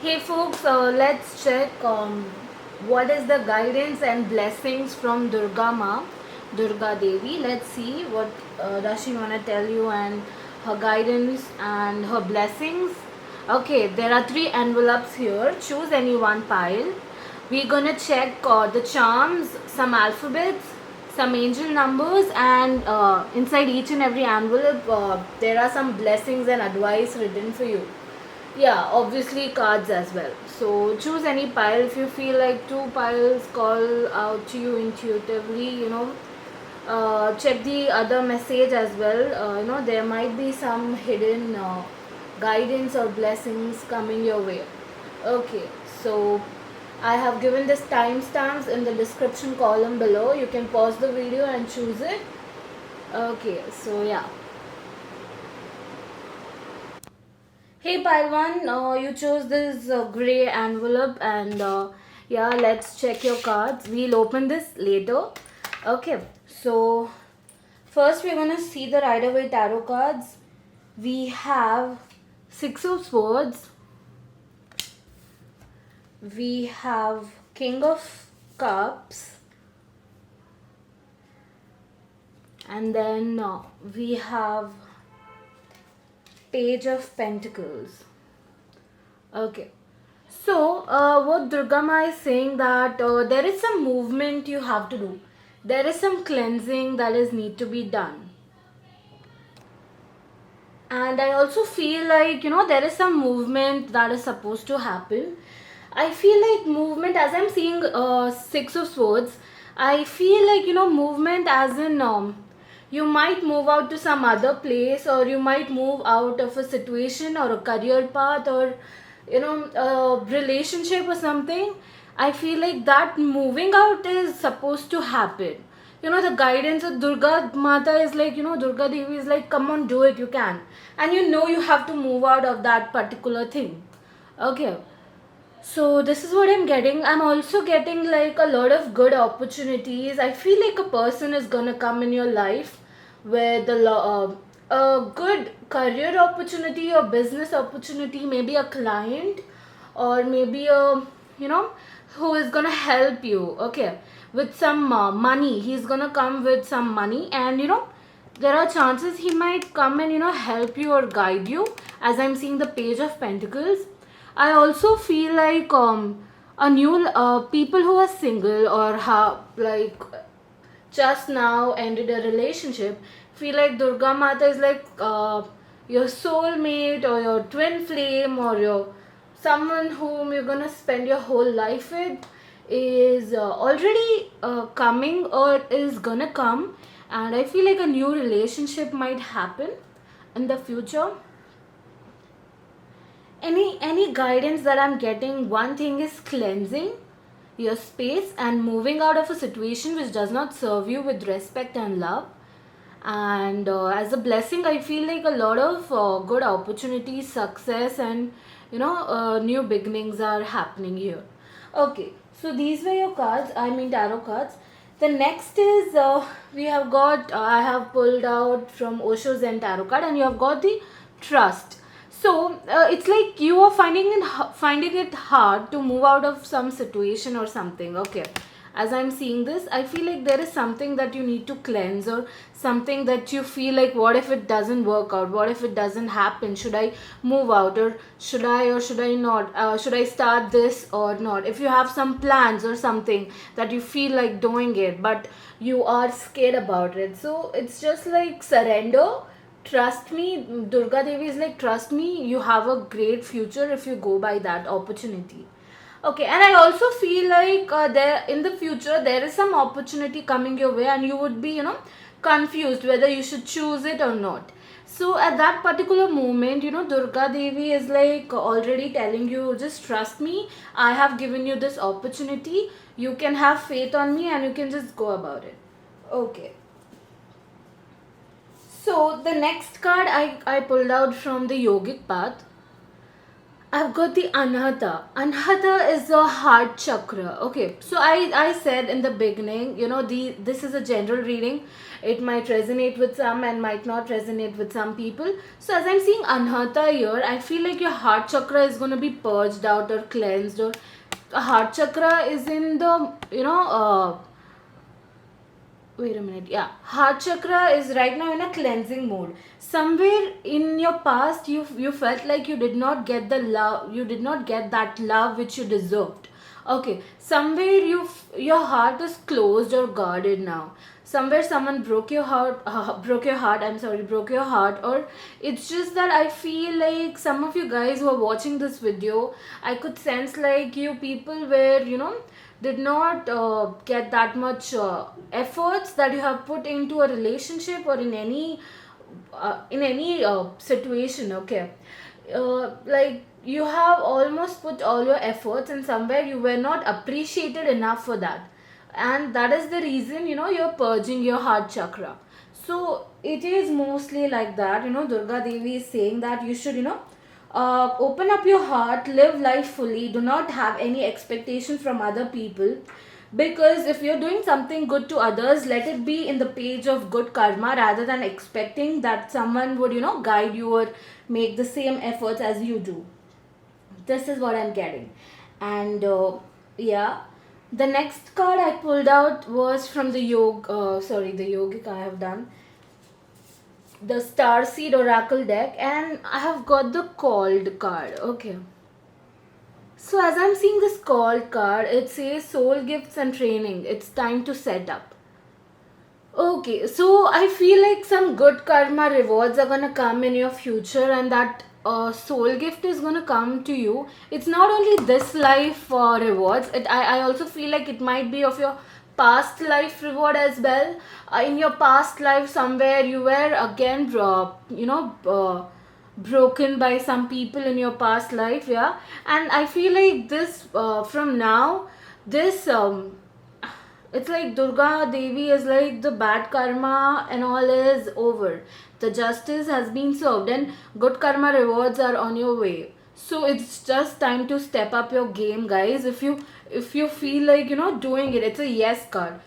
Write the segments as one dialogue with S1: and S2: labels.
S1: Hey folks, let's check what is the guidance and blessings from Durga Ma, Durga Devi. Let's see what does she want to tell you and her guidance and her blessings. Okay, there are three envelopes here. Choose any one pile. We're gonna check the charms, some alphabets, some angel numbers, and inside each and every envelope there are some blessings and advice written for you. Yeah, obviously cards as well. So choose any pile. If you feel like two piles call out to you intuitively, check the other message as well. There might be some hidden guidance or blessings coming your way. Okay, so I have given this timestamps in the description column below. You can pause the video and choose it. Okay, so yeah. Hey Palwan, you chose this gray envelope and yeah, let's check your cards. We'll open this later. Okay, so first we're gonna see the Rider-Waite tarot cards. We have Six of Swords. We have King of Cups. And then we have Page of Pentacles. Okay. So, what Durga Ma is saying that there is some movement you have to do. There is some cleansing that is need to be done. And I also feel like, there is some movement that is supposed to happen. I feel like movement, as I'm seeing Six of Swords, I feel like, movement as in you might move out to some other place, or you might move out of a situation or a career path, or a relationship or something. I feel like that moving out is supposed to happen. The guidance of Durga Mata is like, Durga Devi is like, come on, do it, you can. And you have to move out of that particular thing. Okay. So this is what I'm getting. I'm also getting like a lot of good opportunities. I feel like a person is gonna come in your life with a good career opportunity or business opportunity, maybe a client, or maybe a you know who is gonna help you. Okay, with some money. He's gonna come with some money, and there are chances he might come and help you or guide you. As I'm seeing the Page of Pentacles, I also feel like a new people who are single or have like just now ended a relationship feel like Durga Mata is like your soulmate or your twin flame or your someone whom you're gonna spend your whole life with is already coming or is gonna come, and I feel like a new relationship might happen in the future. Any guidance that I'm getting, one thing is cleansing your space and moving out of a situation which does not serve you with respect and love. And as a blessing, I feel like a lot of good opportunities, success, and new beginnings are happening here. Okay, so these were your cards, I mean tarot cards. The next is we have got I have pulled out from Osho Zen tarot card, and you have got the Trust. So it's like you are finding it hard to move out of some situation or something. Okay, as I'm seeing this, I feel like there is something that you need to cleanse, or something that you feel like, what if it doesn't work out, what if it doesn't happen, should I move out, or should I not, should I start this or not. If you have some plans or something that you feel like doing it, but you are scared about it, so it's just like surrender. Trust me. Durga Devi is like, trust me, you have a great future if you go by that opportunity. Okay, and I also feel like there in the future there is some opportunity coming your way, and you would be confused whether you should choose it or not. So at that particular moment, Durga Devi is like already telling you, just trust me, I have given you this opportunity, you can have faith on me, and you can just go about it. Okay. So the next card I pulled out from the Yogic Path. I've got the Anahata. Anahata is a heart chakra. Okay, so I said in the beginning, this is a general reading. It might resonate with some and might not resonate with some people. So as I'm seeing Anahata here, I feel like your heart chakra is going to be purged out or cleansed, or a heart chakra is in the wait a minute. Yeah, heart chakra is right now in a cleansing mode. Somewhere in your past, you felt like you did not get the love, you did not get that love which you deserved. Okay, somewhere your heart is closed or guarded now. Somewhere someone broke your heart, broke your heart. I'm sorry, broke your heart, or it's just that I feel like some of you guys who are watching this video, I could sense like you people were, did not get that much efforts that you have put into a relationship or in any situation. Okay, like you have almost put all your efforts and somewhere you were not appreciated enough for that, and that is the reason you're purging your heart chakra. So it is mostly like that. Durga Devi is saying that you should open up your heart, live life fully, do not have any expectation from other people, because if you're doing something good to others, let it be in the page of good karma rather than expecting that someone would guide you or make the same efforts as you do. This is what I'm getting. And yeah, the next card I pulled out was from the yogic I have done, the Starseed Oracle deck, and I have got the Called card. Okay. So as I'm seeing this Called card, it says soul gifts and training. It's time to set up. Okay, so I feel like some good karma rewards are gonna come in your future, and that soul gift is gonna come to you. It's not only this life rewards. I also feel like it might be of your past life reward as well. In your past life, somewhere you were again, broken by some people in your past life, yeah. And I feel like this from now, this it's like Durga Devi is like the bad karma and all is over. The justice has been served and good karma rewards are on your way. So it's just time to step up your game, guys. If you feel like doing it, it's a yes card.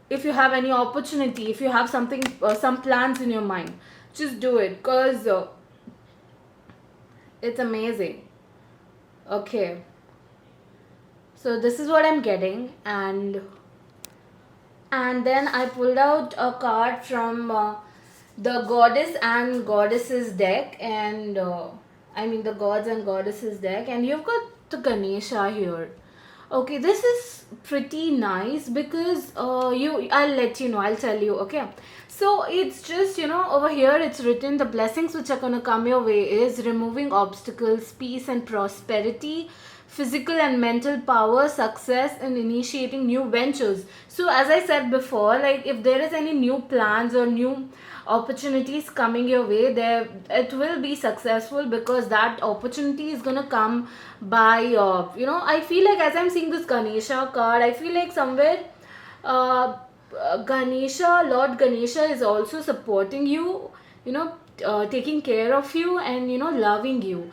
S1: If you have any opportunity, if you have something, some plans in your mind, just do it, cause it's amazing. Okay, so this is what I'm getting, and then I pulled out a card from the Goddess and Goddesses deck, and I mean the Gods and Goddesses deck, and you've got the Ganesha here. Okay, this is pretty nice because I'll let you know, I'll tell you. Okay, so it's just over here it's written, the blessings which are gonna come your way is removing obstacles, peace and prosperity, physical and mental power, success, and initiating new ventures. So as I said before, like if there is any new plans or new opportunities coming your way, there it will be successful, because that opportunity is gonna come by I feel like as I'm seeing this Ganesha card, I feel like somewhere uh, Ganesha, Lord Ganesha is also supporting you, taking care of you and loving you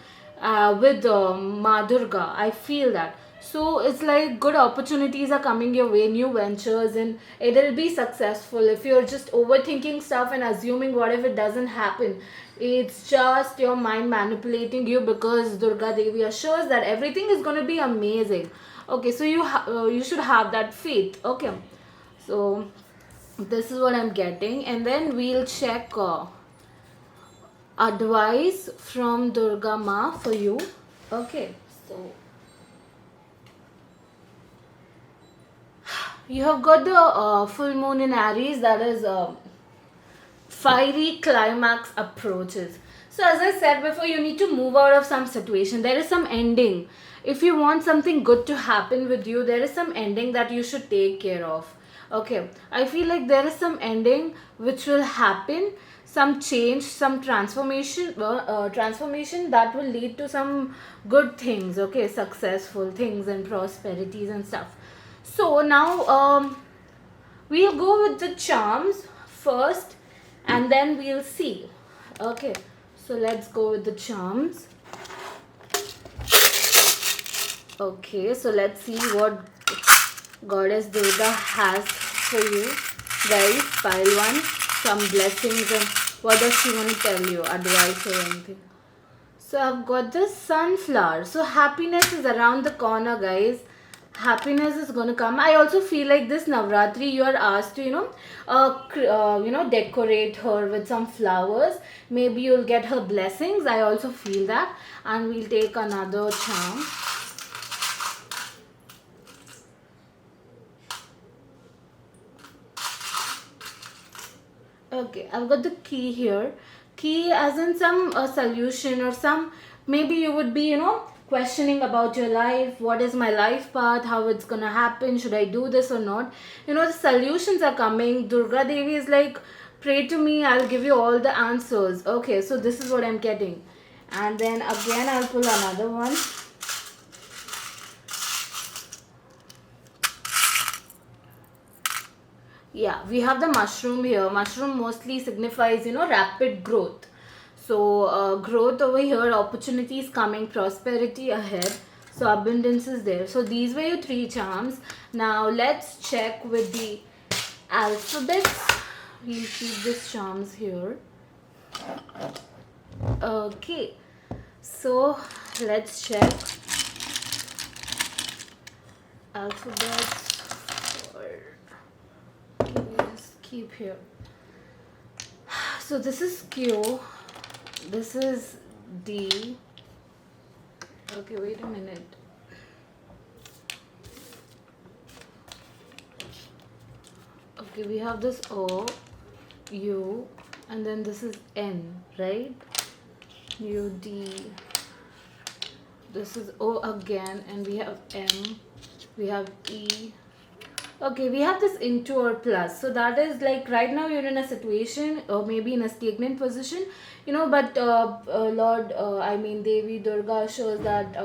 S1: with Ma Durga. I feel that. So it's like good opportunities are coming your way, new ventures, and it'll be successful. If you're just overthinking stuff and assuming what if it doesn't happen, it's just your mind manipulating you, because Durga Devi assures that everything is going to be amazing. Okay, so you should have that faith. Okay, so this is what I'm getting, and then we'll check advice from Durga Ma for you. Okay, so you have got the full moon in Aries, that is fiery climax approaches. So as I said before, you need to move out of some situation. There is some ending. If you want something good to happen with you, there is some ending that you should take care of. Okay, I feel like there is some ending which will happen, some change, some transformation that will lead to some good things. Okay, successful things and prosperities and stuff. So now we'll go with the charms first, and then we'll see. Okay, so let's go with the charms. Okay, so let's see what Goddess Durga has for you. Guys, pile one, some blessings, and what does she want to tell you? Advice or anything? So I've got this sunflower. So happiness is around the corner, guys. Happiness is gonna come. I also feel like this Navratri, you are asked to, decorate her with some flowers. Maybe you'll get her blessings. I also feel that. And we'll take another charm. Okay, I've got the key here. Key as in some solution or some, maybe you would be, questioning about your life. What is my life path? How it's gonna happen? Should I do this or not? The solutions are coming. Durga Devi is like, pray to me, I'll give you all the answers. Okay, so this is what I'm getting. And then again, I'll pull another one. Yeah, we have the mushroom here. Mushroom mostly signifies, rapid growth. So, growth over here, opportunities coming, prosperity ahead. So, abundance is there. So, these were your three charms. Now, let's check with the alphabets. We'll keep these charms here. Okay. So, let's check alphabets for. Just keep here. So this is Q, this is D. Okay, wait a minute. Okay, we have this O, U, and then this is N, right? U, D. This is O again, and we have M, we have E. Okay, we have this into or plus. So that is like right now you're in a situation or maybe in a stagnant position, but Devi Durga shows that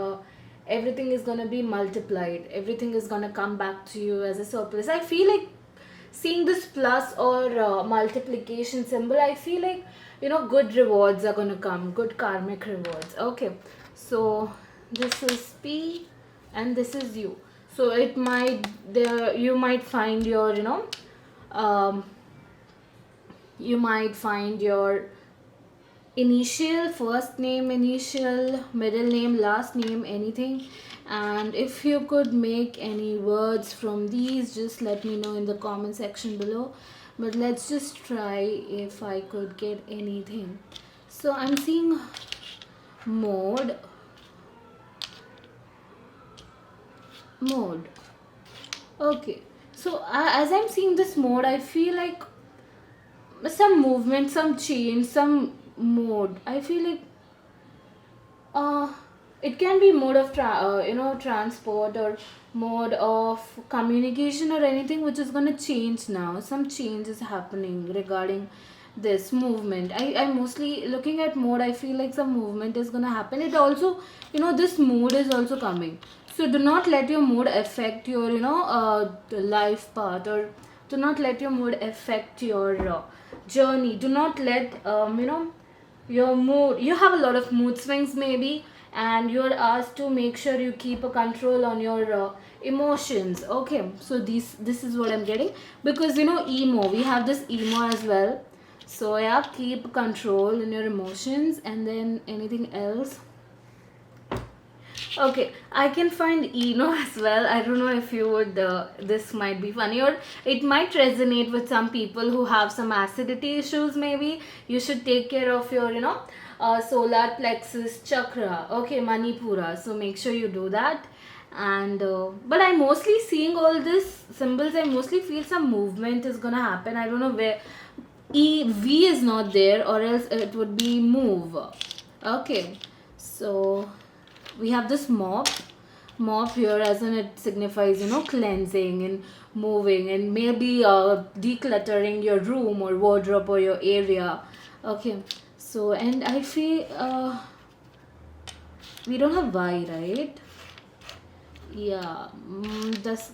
S1: everything is going to be multiplied. Everything is going to come back to you as a surplus. I feel like seeing this plus or multiplication symbol, I feel like, good rewards are going to come, good karmic rewards. Okay, so this is P and this is U. So it might you might find your you might find your initial, first name, initial, middle name, last name, anything. And if you could make any words from these, just let me know in the comment section below. But let's just try if I could get anything. So I'm seeing mode. Okay, so as I'm seeing this mode, I feel like some movement, some change, some mode. I feel like uh it can be mode of transport or mode of communication or anything which is going to change now. Some change is happening regarding this movement. I mostly looking at mode. I feel like some movement is going to happen. It also, this mood is also coming. So do not let your mood affect your life path, or do not let your mood affect your journey. Do not let your mood, you have a lot of mood swings maybe, and you're asked to make sure you keep a control on your emotions. Okay, so this is what I'm getting, because emo, we have this emo as well. So yeah, keep control in your emotions. And then anything else? Okay, I can find Eno as well. I don't know if you would, this might be funny, or it might resonate with some people who have some acidity issues. Maybe you should take care of your, solar plexus chakra. Okay, Manipura. So make sure you do that. And, but I'm mostly seeing all these symbols. I mostly feel some movement is gonna happen. I don't know where. V is not there, or else it would be move. Okay, so we have this mop here, as in it signifies cleansing and moving, and maybe decluttering your room or wardrobe or your area. Okay, so, and I feel we don't have Y, right? Yeah,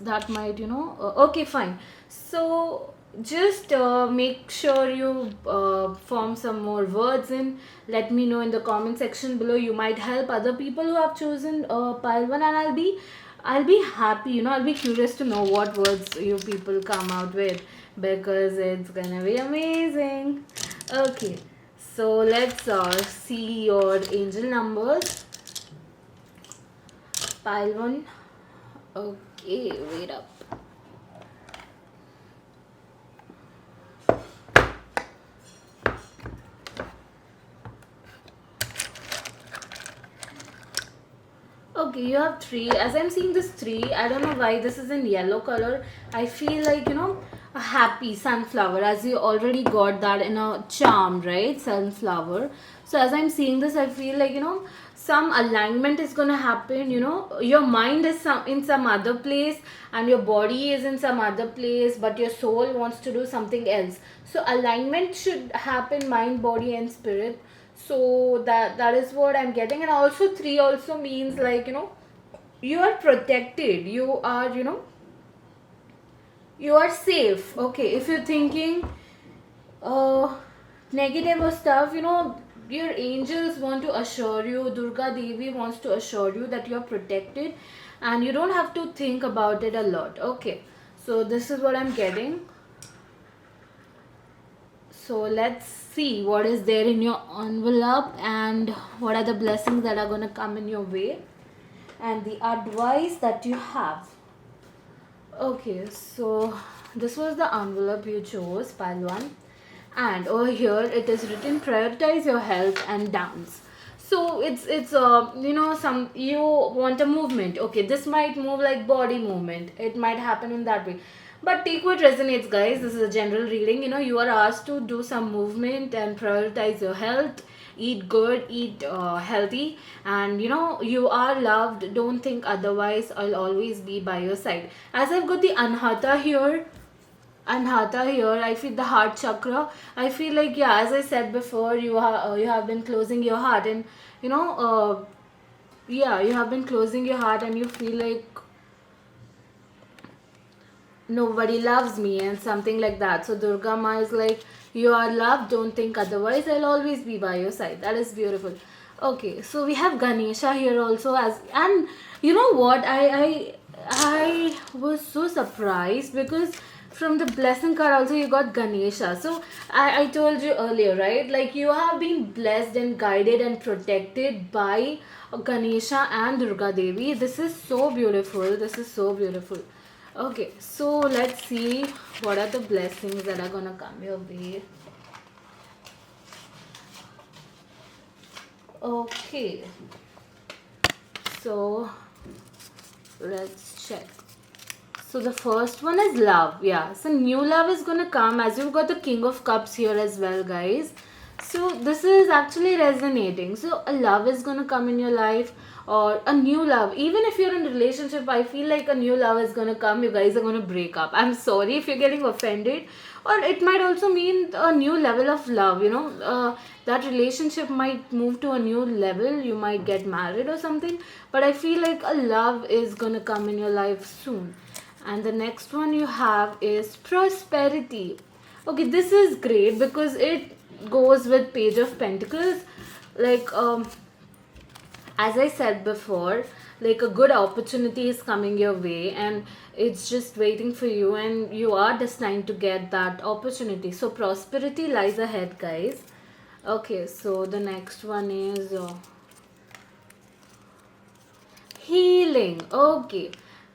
S1: that might okay, fine. So just make sure you form some more words in. Let me know in the comment section below. You might help other people who have chosen pile one, and I'll be happy. I'll be curious to know what words you people come out with, because it's gonna be amazing. Okay, so let's see your angel numbers. Pile one. Okay, wait up. Okay, you have three. As I'm seeing this three, I don't know why this is in yellow color. I feel like, a happy sunflower, as you already got that in a charm, right? Sunflower. So as I'm seeing this, I feel like, some alignment is gonna happen. Your mind is in some other place, and your body is in some other place, but your soul wants to do something else. So alignment should happen, mind, body, and spirit. So that is what I'm getting. And also three also means, like, you are protected, you are safe. Okay, if you're thinking uh negative or stuff, your angels want to assure you, Durga Devi wants to assure you that you're protected, and you don't have to think about it a lot. Okay, so this is what I'm getting. So let's see what is there in your envelope, and what are the blessings that are going to come in your way, and the advice that you have. Okay, so this was the envelope you chose, pile one. And over here it is written, prioritize your health and dance. So it's some, you want a movement. Okay, this might move like body movement. It might happen in that way. But take what resonates, guys. This is a general reading. You are asked to do some movement and prioritize your health. Eat good, eat healthy, and you are loved. Don't think otherwise. I'll always be by your side. As I've got the Anhata here, I feel the heart chakra. I feel like, yeah, as I said before, you have been closing your heart, and you know yeah, you have been closing your heart, and you feel like nobody loves me and something like that. So Durga Ma is like, you are loved, don't think otherwise, I'll always be by your side. That is beautiful. Okay, so we have Ganesha here also, as and you know what, I was so surprised, because from the blessing card also you got Ganesha. So I told you earlier, right, like you have been blessed and guided and protected by Ganesha and Durga Devi. This is so beautiful, this is so beautiful. Okay, so let's see what are the blessings that are gonna come your way. Okay, so let's check. So the first one is love. Yeah, so new love is gonna come, as you've got the King of Cups here as well, guys. So this is actually resonating. So a love is gonna come in your life, or a new love. Even if you're in a relationship, I feel like a new love is gonna come. You guys are gonna break up. I'm sorry if you're getting offended, or it might also mean a new level of love. That relationship might move to a new level. You might get married or something. But I feel like a love is gonna come in your life soon. And the next one you have is prosperity. Okay, this is great because it goes with Page of Pentacles. Like, as I said before, like a good opportunity is coming your way, and it's just waiting for you, and you are destined to get that opportunity. So prosperity lies ahead, guys. Okay, so the next one is healing. Okay,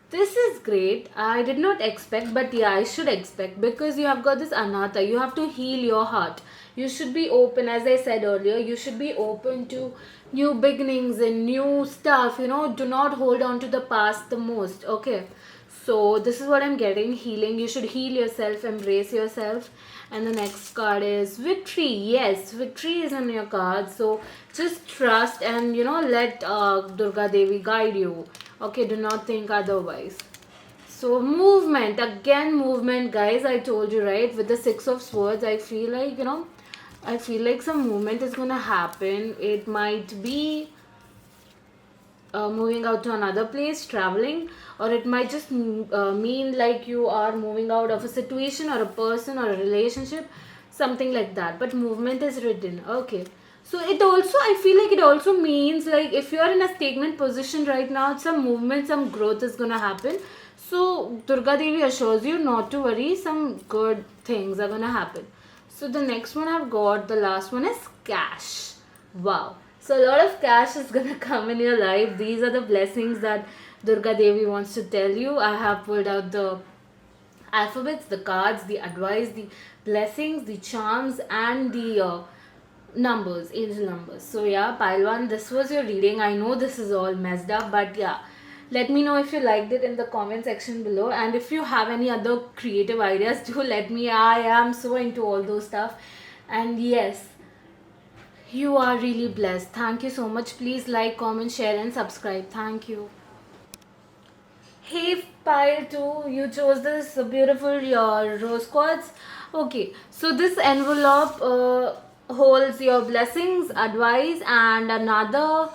S1: this is great. I did not expect, but yeah, I should expect, because you have got this Anata. You have to heal your heart. You should be open, as I said earlier, you should be open to new beginnings and new stuff. Do not hold on to the past the most. Okay, so this is what I'm getting, healing. You should heal yourself, embrace yourself. And the next card is victory. Yes, victory is on your card. So just trust, and let Durga Devi guide you. Okay, do not think otherwise. So movement, again movement, guys. I told you, right, with the Six of Swords, I feel like, I feel like some movement is gonna happen. It might be moving out to another place, traveling, or it might just mean like you are moving out of a situation or a person or a relationship, something like that. But movement is written. Okay. So it also, I feel like it also means like if you are in a stagnant position right now, some movement, some growth is gonna happen. So Durga Devi assures you not to worry, some good things are gonna happen. So the next one I've got, the last one is cash. Wow. So a lot of cash is gonna come in your life. These are the blessings that Durga Devi wants to tell you. I have pulled out the alphabets, the cards, the advice, the blessings, the charms, and the numbers, angel numbers. So yeah, pile one, this was your reading. I know this is all messed up, but yeah, let me know if you liked it in the comment section below, and if you have any other creative ideas, do let me. I am so into all those stuff. And yes, you are really blessed. Thank you so much. Please like, comment, share, and subscribe. Thank you. Hey pile 2, you chose this beautiful your rose quartz. Okay, so this envelope holds your blessings, advice, and another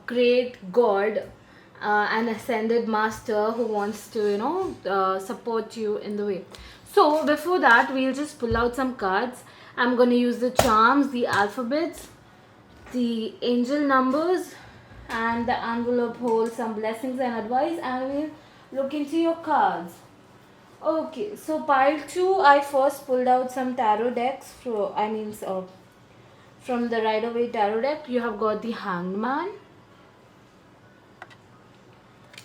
S1: great god, an ascended master who wants to support you in the way. So before that, we'll just pull out some cards. I'm gonna use the charms, the alphabets, the angel numbers, and the envelope holds some blessings and advice, and we'll look into your cards. Okay, so pile 2, I first pulled out some tarot decks from the Rider Waite tarot deck. You have got the Hanged Man.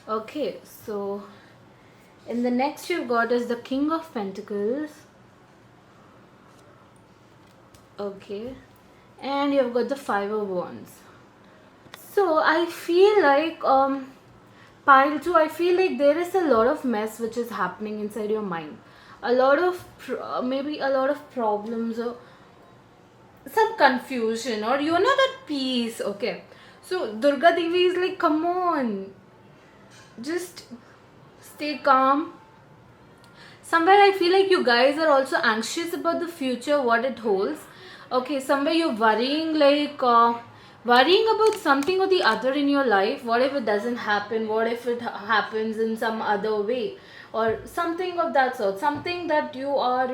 S1: Okay, so in the next you've got is the King of Pentacles. Okay, and you've got the Five of Wands. So I feel like pile 2, I feel like there is a lot of mess which is happening inside your mind, a lot of maybe a lot of problems or some confusion, or you're not at peace. Okay, so Durga Devi is like, come on, just stay calm. Somewhere I feel like you guys are also anxious about the future, what it holds. Okay, somewhere you're worrying, like worrying about something or the other in your life. What if it doesn't happen? What if it happens in some other way, or something of that sort? Something that you are,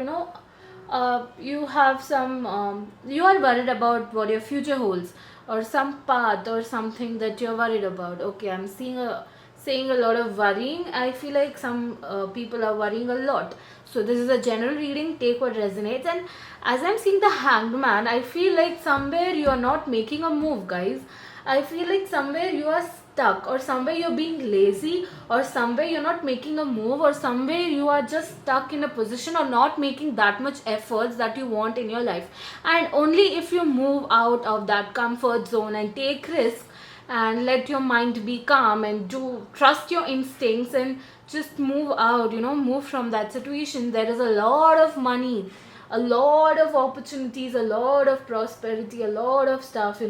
S1: you have some you are worried about what your future holds, or some path or something that you're worried about. Okay, I'm saying a lot of worrying. I feel like some people are worrying a lot. So this is a general reading, take what resonates. And as I'm seeing the Hanged Man, I feel like somewhere you are not making a move, guys. I feel like somewhere you are stuck, or somewhere you're being lazy, or somewhere you're not making a move, or somewhere you are just stuck in a position or not making that much efforts that you want in your life. And only if you move out of that comfort zone and take risks and let your mind be calm and do trust your instincts and just move out, move from that situation, there is a lot of money, a lot of opportunities, a lot of prosperity, a lot of stuff,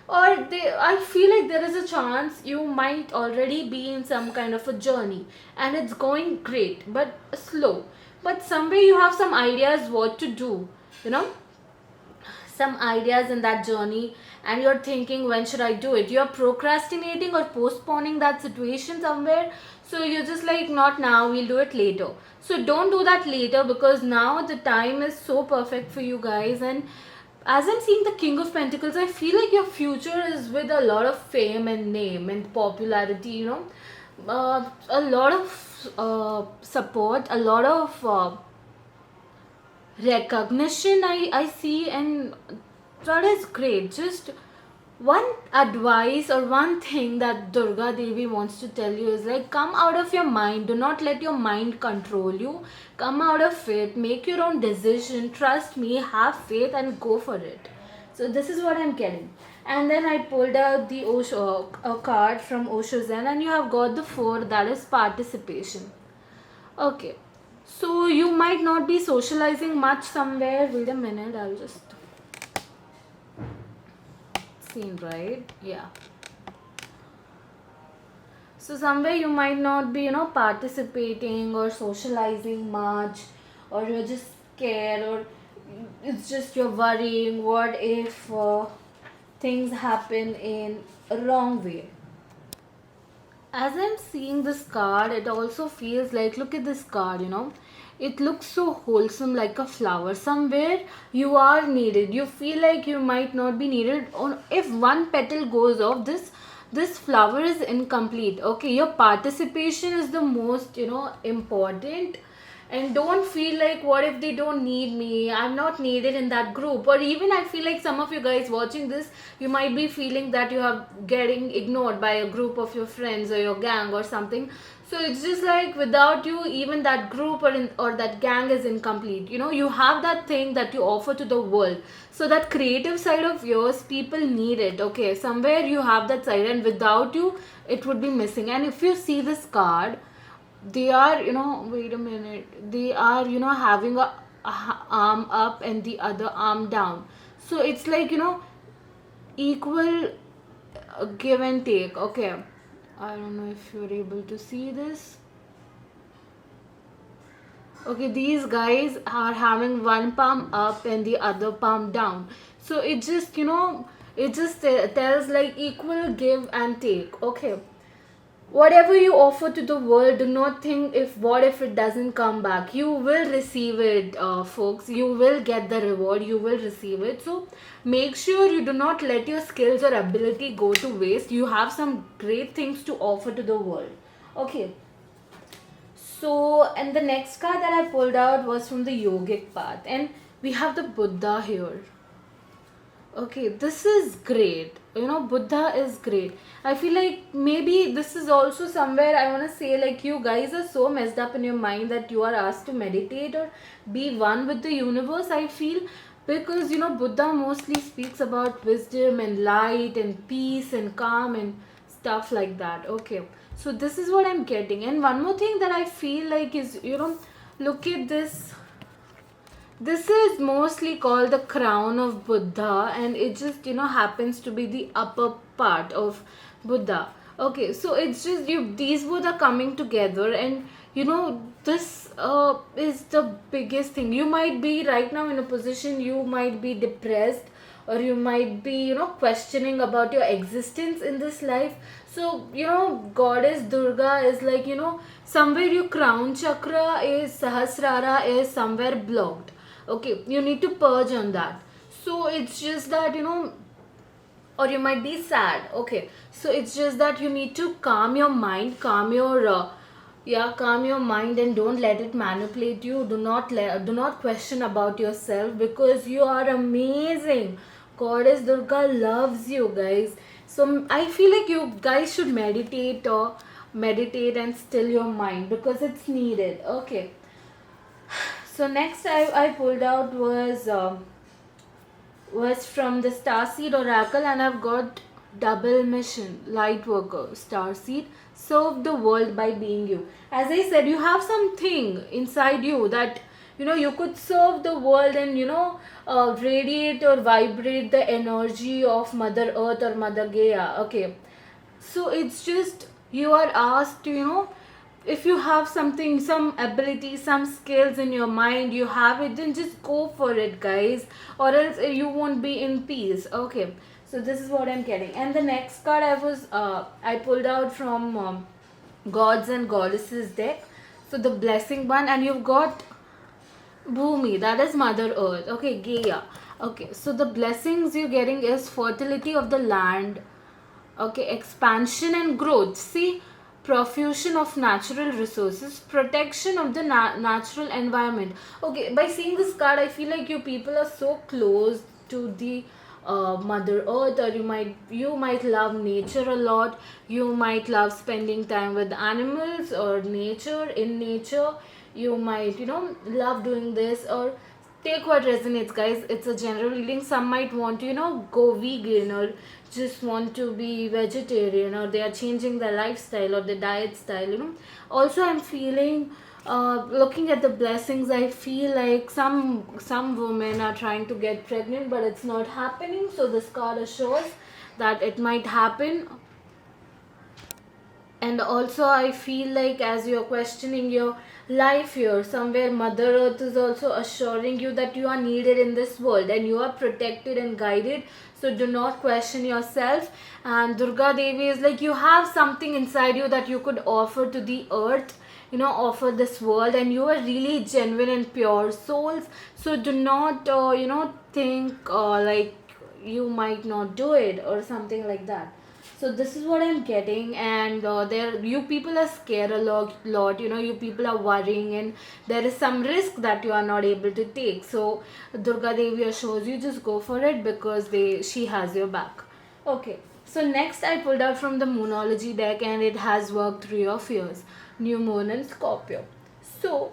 S1: I feel like there is a chance you might already be in some kind of a journey and it's going great but slow, but somewhere you have some ideas what to do, you know some ideas in that journey, and you're thinking, when should I do it? You're procrastinating or postponing that situation somewhere. So you're just like, not now, we'll do it later. So don't do that later, because now the time is so perfect for you guys. And as I'm seeing the King of Pentacles, I feel like your future is with a lot of fame and name and popularity, a lot of support, a lot of recognition I see, and that is great. Just one advice or one thing that Durga Devi wants to tell you is like, come out of your mind. Do not let your mind control you. Come out of it. Make your own decision. Trust me. Have faith and go for it. So this is what I'm getting. And then I pulled out the Osho, a card from Osho Zen, and you have got the 4, that is participation. Okay. So you might not be socializing much somewhere. Wait a minute, I'll just seen, right? Yeah. So somewhere you might not be, participating or socializing much, or you're just scared, or it's just you're worrying. What if things happen in a wrong way? As I'm seeing this card, it also feels like, look at this card, it looks so wholesome, like a flower. Somewhere you are needed. You feel like you might not be needed. Or if one petal goes off, this flower is incomplete. Okay, your participation is the most, important. And don't feel like, what if they don't need me, I'm not needed in that group. Or even I feel like some of you guys watching this, you might be feeling that you are getting ignored by a group of your friends or your gang or something. So it's just like, without you, even that group or that gang is incomplete. You have that thing that you offer to the world. So that creative side of yours, people need it. Okay, somewhere you have that side, and without you, it would be missing. And if you see this card, they are, wait a minute, they are, having a arm up and the other arm down. So it's like, equal, give and take. Okay, I don't know if you're able to see this. Okay, these guys are having one palm up and the other palm down. So it just, it just tells like equal give and take. Okay, whatever you offer to the world, do not think, if what if it doesn't come back. You will receive it, folks. You will get the reward, you will receive it. So make sure you do not let your skills or ability go to waste. You have some great things to offer to the world. Okay, so, and the next card that I pulled out was from the yogic path, and we have the Buddha here. Okay, this is great. Buddha is great. I feel like maybe this is also somewhere I want to say, like, you guys are so messed up in your mind that you are asked to meditate or be one with the universe, I feel. Because, Buddha mostly speaks about wisdom and light and peace and calm and stuff like that. Okay, so this is what I'm getting. And one more thing that I feel like is, look at this. This is mostly called the crown of Buddha, and it just, happens to be the upper part of Buddha. Okay, so it's just, these both are coming together, and this is the biggest thing. You might be right now in a position, you might be depressed, or you might be, questioning about your existence in this life. So, Goddess Durga is like, somewhere your crown chakra is, Sahasrara is somewhere blocked. Okay, you need to purge on that. So it's just that, or you might be sad. Okay, so it's just that you need to calm your mind, calm your mind, and don't let it manipulate you. Do not question about yourself, because you are amazing. Goddess Durga loves you, guys. So I feel like you guys should meditate and still your mind, because it's needed. Okay, so next I pulled out was from the Starseed Oracle, and I've got double mission, light worker, Starseed, serve the world by being you. As I said, you have something inside you that, you could serve the world, and, radiate or vibrate the energy of Mother Earth or Mother Gaia. Okay, so it's just, you are asked to, if you have something, some ability, some skills in your mind, you have it, then just go for it, guys, or else you won't be in peace. Okay, so this is what I'm getting. And the next card I pulled out from Gods and Goddesses deck. So the blessing one, and you've got Bhumi, that is Mother Earth. Okay, Gaia. Okay, so the blessings you're getting is fertility of the land. Okay, expansion and growth. See, profusion of natural resources, protection of the natural environment. Okay, by seeing this card, I feel like you people are so close to the Mother Earth, or you might love nature a lot. You might love spending time with animals or nature, in nature. You might, love doing this, or take what resonates, guys. It's a general reading. Some might want to, go vegan, or just want to be vegetarian, or they are changing their lifestyle or their diet style. Also, I'm feeling, looking at the blessings, I feel like some women are trying to get pregnant, but it's not happening. So this card assures that it might happen. And also I feel like as you're questioning your life here, somewhere Mother Earth is also assuring you that you are needed in this world and you are protected and guided. So do not question yourself. And Durga Devi is like, you have something inside you that you could offer to the earth, offer this world, and you are really genuine and pure souls. So do not think like you might not do it or something like that. So this is what I'm getting. And there, you people are scared a lot, you people are worrying, and there is some risk that you are not able to take. So Durga Devi assures you, just go for it, because she has your back. Okay, so next I pulled out from the Moonology deck, and it has worked through your fears. New Moon and Scorpio. So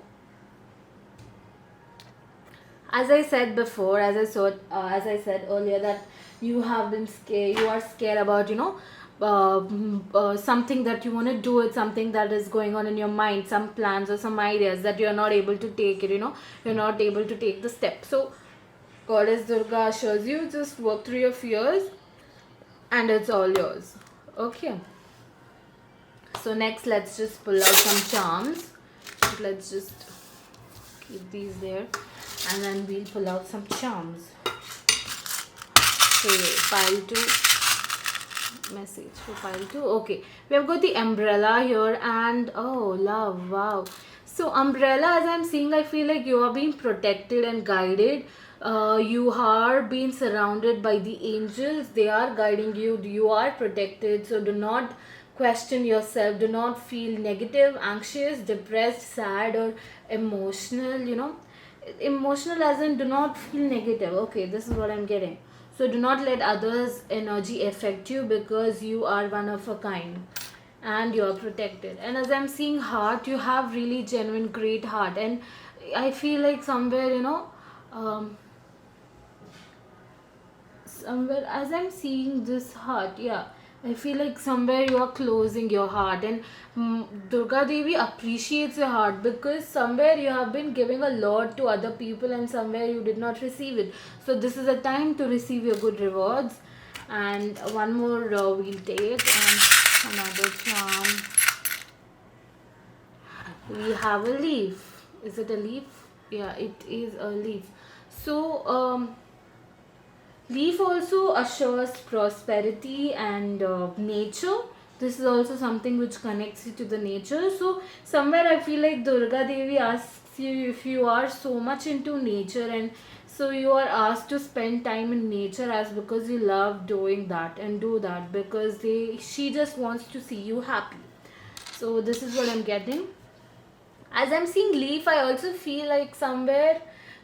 S1: as I said before, as I said earlier, that you have been scared, you are scared about, something that you want to do, it something that is going on in your mind, some plans or some ideas that you are not able to take it, you're not able to take the step. So Goddess Durga assures you, just work through your fears, and it's all yours. Okay, so next let's just pull out some charms. Let's just keep these there, and then we'll pull out some charms. Okay, pile 2, message for pile 2. Okay, we have got the umbrella here, and oh love, wow. So umbrella, as I'm seeing, I feel like you are being protected and guided. You are being surrounded by the angels. They are guiding you, you are protected. So do not question yourself, do not feel negative, anxious, depressed, sad, or emotional. Emotional as in, do not feel negative. Okay, this is what I'm getting. So do not let others energy affect you, because you are one of a kind and you are protected. And as I'm seeing heart, you have really genuine great heart. And I feel like somewhere, um, somewhere as I'm seeing this heart, yeah, I feel like somewhere you are closing your heart. And Durga Devi appreciates your heart, because somewhere you have been giving a lot to other people, and somewhere you did not receive it. So this is a time to receive your good rewards. And one more we'll take, and another charm. We have a leaf. Is it a leaf? Yeah, it is a leaf. So leaf also assures prosperity and nature. This is also something which connects you to the nature. So somewhere I feel like Durga Devi asks you, if you are so much into nature, and so you are asked to spend time in nature, as because you love doing that and do that, because she just wants to see you happy. So this is what I'm getting. As I'm seeing leaf, I also feel like somewhere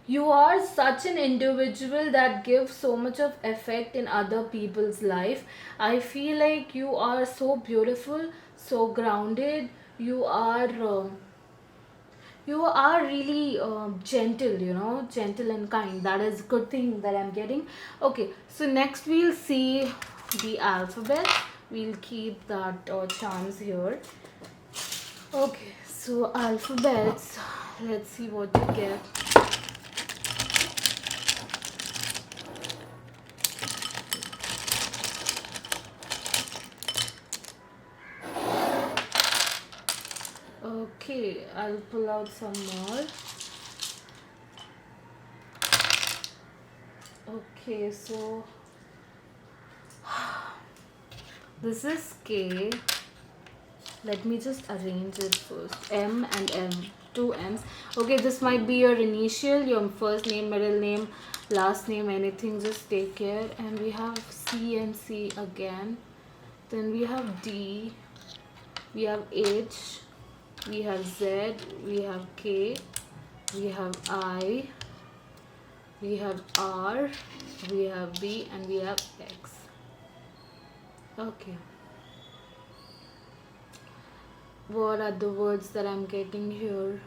S1: you are such an individual that gives so much of effect in other people's life. I feel like you are so beautiful, so grounded. You are really gentle, gentle and kind. That is good thing that I'm getting. Okay, so next we'll see the alphabet. We'll keep that charms here. Okay, so alphabets. Let's see what we get. Okay, I'll pull out some more. Okay, so this is K. Let me just arrange it first. M and M. Two M's. Okay, this might be your initial, your first name, middle name, last name, anything. Just take care. And we have C and C again. Then we have D. We have H. We have Z. We have K. We have I. We have R. We have B. And we have X. Okay. What are the words that I'm getting here?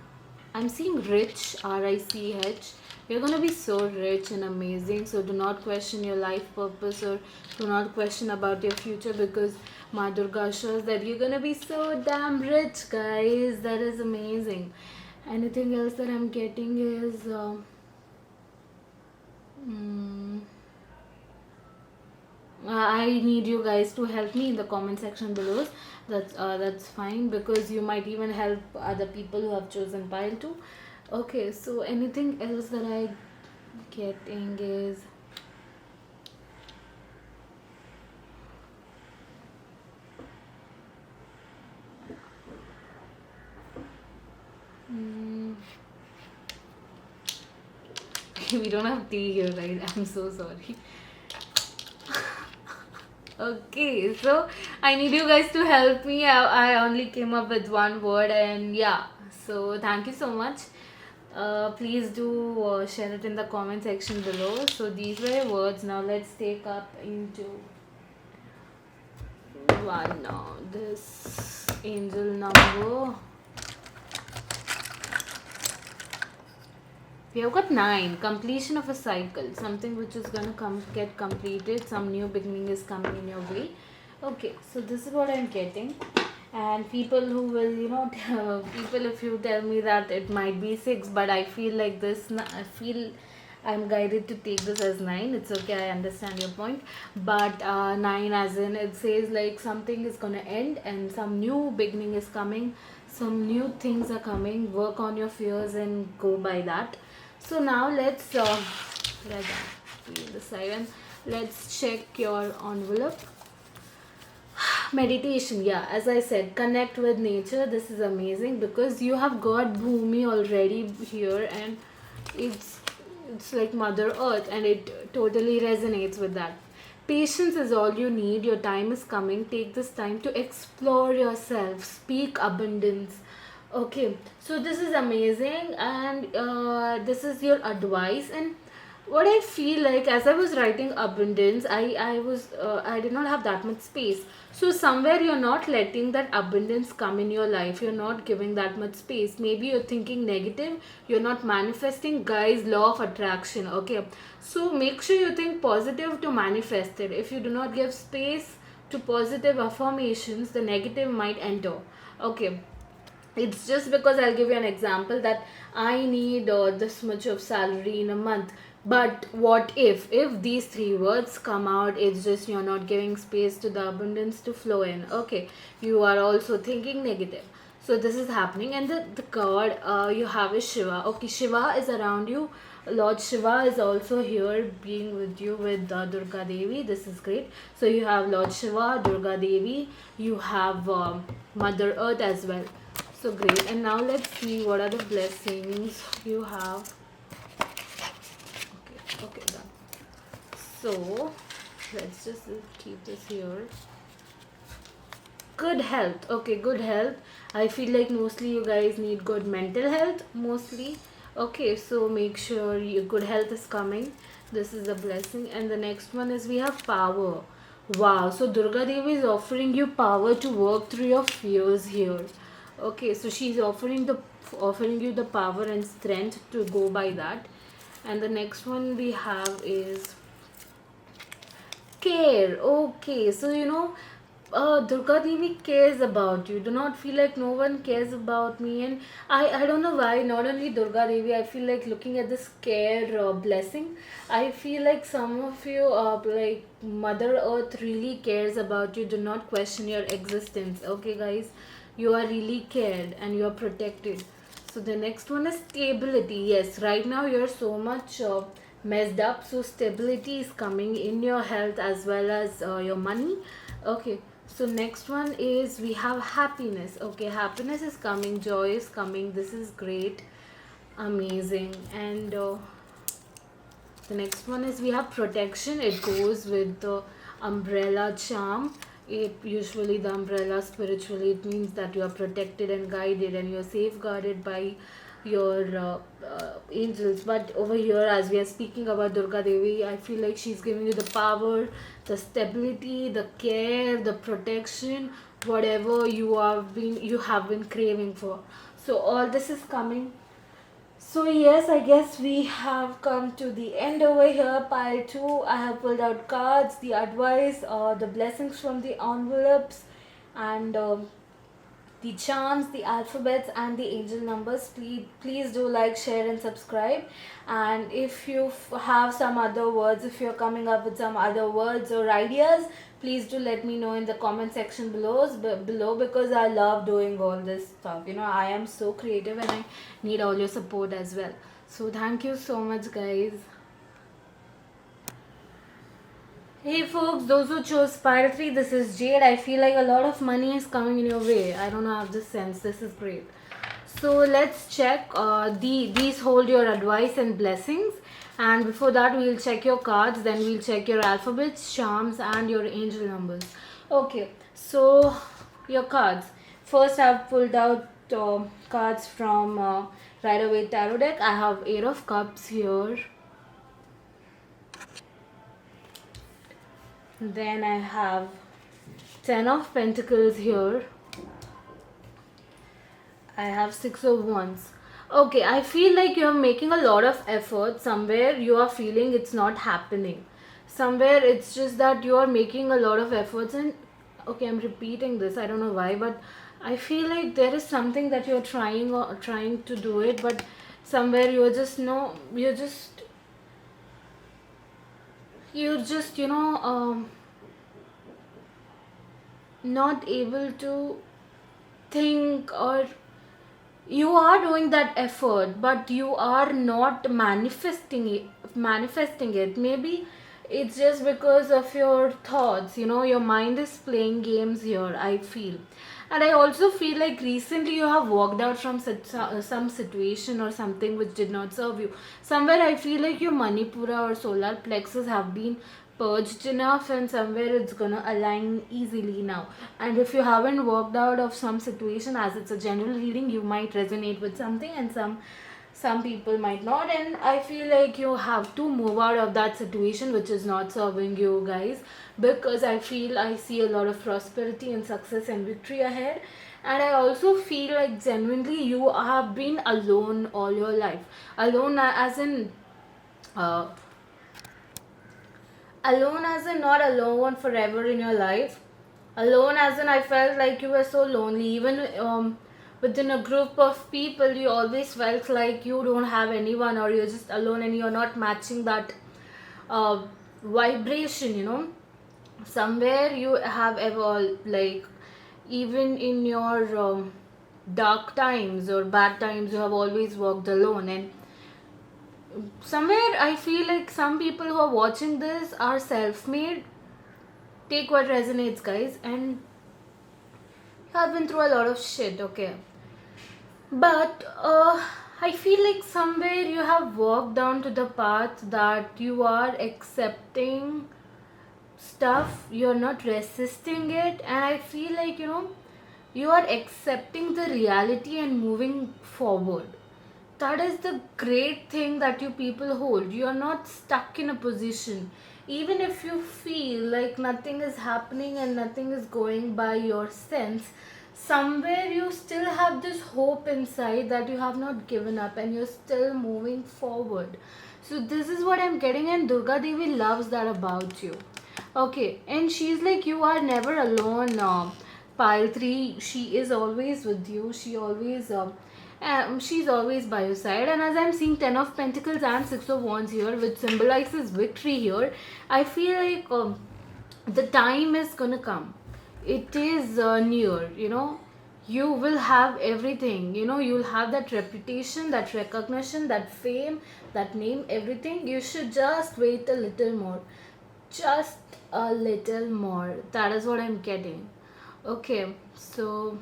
S1: I'm seeing rich, R-I-C-H. You're gonna be so rich and amazing. So do not question your life purpose, or do not question about your future, because Ma Durga shows that you're gonna be so damn rich, guys. That is amazing. Anything else that I'm getting is mm, I need you guys to help me in the comment section below. That's fine, because you might even help other people who have chosen pile too. Okay, so anything else that I getting is mm, we don't have tea here, right? I'm so sorry. Okay, so I need you guys to help me. I only came up with one word, and yeah, so thank you so much. Please do share it in the comment section below. So these were your words. Now let's take up into one now. This angel number. We have got 9. Completion of a cycle. Something which is gonna get completed. Some new beginning is coming in your way. Okay, so this is what I'm getting. And people who will, people, if you tell me that it might be 6, but I feel like this, I feel I'm guided to take this as 9. It's okay, I understand your point. But 9, as in, it says like something is gonna end and some new beginning is coming. Some new things are coming. Work on your fears and go by that. So now let's let that be the side, and let's check your envelope. Meditation, yeah, as I said, connect with nature. This is amazing because you have got Bhumi already here, and it's it's like Mother Earth, and it totally resonates with that. Patience is all you need. Your time is coming. Take this time to explore yourself. Speak abundance. Okay, so this is amazing, and this is your advice. And what I feel like, as I was writing abundance, I did not have that much space. So somewhere you're not letting that abundance come in your life. You're not giving that much space. Maybe you're thinking negative. You're not manifesting, guys. Law of attraction. Okay, so make sure you think positive to manifest it. If you do not give space to positive affirmations, the negative might enter. Okay, it's just because I'll give you an example that I need this much of salary in a month. But what if these three words come out, it's just you're not giving space to the abundance to flow in. Okay, you are also thinking negative. So this is happening, and the god you have is Shiva. Okay, Shiva is around you. Lord Shiva is also here being with you with Durga Devi. This is great. So you have Lord Shiva, Durga Devi, you have Mother Earth as well. So great. And now let's see what are the blessings you have. Okay, done. So let's just keep this here. Good health. Okay, good health. I feel like mostly you guys need good mental health, mostly. Okay, so make sure your good health is coming. This is a blessing. And the next one is we have power. Wow, so Durga Devi is offering you power to work through your fears here. Okay, so she's offering you the power and strength to go by that. And the next one we have is care. Okay, so Durga Devi cares about you. Do not feel like no one cares about me. And I don't know why, not only Durga Devi, I feel like looking at this care blessing, I feel like some of you, like Mother Earth really cares about you. Do not question your existence. Okay, guys, you are really cared and you are protected. So the next one is stability. Yes, right now you're so much messed up. So stability is coming in your health as well as your money. Okay. So next one is we have happiness. Okay, happiness is coming, joy is coming. This is great, amazing. And the next one is we have protection. It goes with the umbrella charm. It usually the umbrella spiritually, it means that you are protected and guided and you are safeguarded by your angels. But over here, as we are speaking about Durga Devi, I feel like she's giving you the power, the stability, the care, the protection, whatever you have been craving for. So all this is coming. So yes, I guess we have come to the end over here. Pile 2, I have pulled out cards, the advice, the blessings from the envelopes, and the charms, the alphabets, and the angel numbers. Please do like, share, and subscribe. And if you have some other words, if you're coming up with some other words or ideas, please do let me know in the comment section below, because I love doing all this stuff. I am so creative and I need all your support as well. So thank you so much, guys. Hey folks, those who chose Spiral 3, this is Jade. I feel like a lot of money is coming in your way. I don't know, I have this sense. This is great. So let's check. These hold your advice and blessings. And before that, we'll check your cards. Then we'll check your alphabets, charms, and your angel numbers. Okay, so your cards. First, I've pulled out cards from Rider-Waite Tarot deck. I have 8 of Cups here. Then I have 10 of Pentacles here. I have 6 of Wands. Okay, I feel like you're making a lot of effort. Somewhere you are feeling it's not happening. Somewhere it's just that you are making a lot of efforts, and okay, I'm repeating this. I don't know why, but I feel like there is something that you're trying to do it, but somewhere you're just not able to think, or you are doing that effort but you are not manifesting it. Maybe it's just because of your thoughts. Your mind is playing games here, I feel. And I also feel like recently you have walked out from some situation or something which did not serve you. Somewhere I feel like your Manipura or solar plexus have been purged enough, and somewhere it's gonna align easily now. And if you haven't walked out of some situation, as it's a general reading, you might resonate with something, and some people might not. And I feel like you have to move out of that situation which is not serving you, guys, because I feel I see a lot of prosperity and success and victory ahead. And I also feel like genuinely you have been alone all your life. Alone as in not alone forever in your life. Alone as in I felt like you were so lonely. Even within a group of people, you always felt like you don't have anyone, or you're just alone and you're not matching that vibration. Somewhere you have ever, like, even in your dark times or bad times, you have always walked alone. And somewhere I feel like some people who are watching this are self-made. Take what resonates, guys, and have been through a lot of shit, okay? But I feel like somewhere you have walked down to the path that you are accepting stuff, you're not resisting it, and I feel like you are accepting the reality and moving forward. That is the great thing that you people hold. You are not stuck in a position. Even if you feel like nothing is happening and nothing is going by your sense, somewhere you still have this hope inside that you have not given up and you're still moving forward. So this is what I'm getting, and Durga Devi loves that about you. Okay, and she's like, you are never alone. Pile 3, she is always with you. She's always by your side. And as I'm seeing 10 of Pentacles and 6 of Wands here, which symbolizes victory here, I feel like the time is gonna come. It is near. You will have everything. You'll have that reputation, that recognition, that fame, that name, everything. You should just wait a little more. Just a little more. That is what I'm getting. Okay, so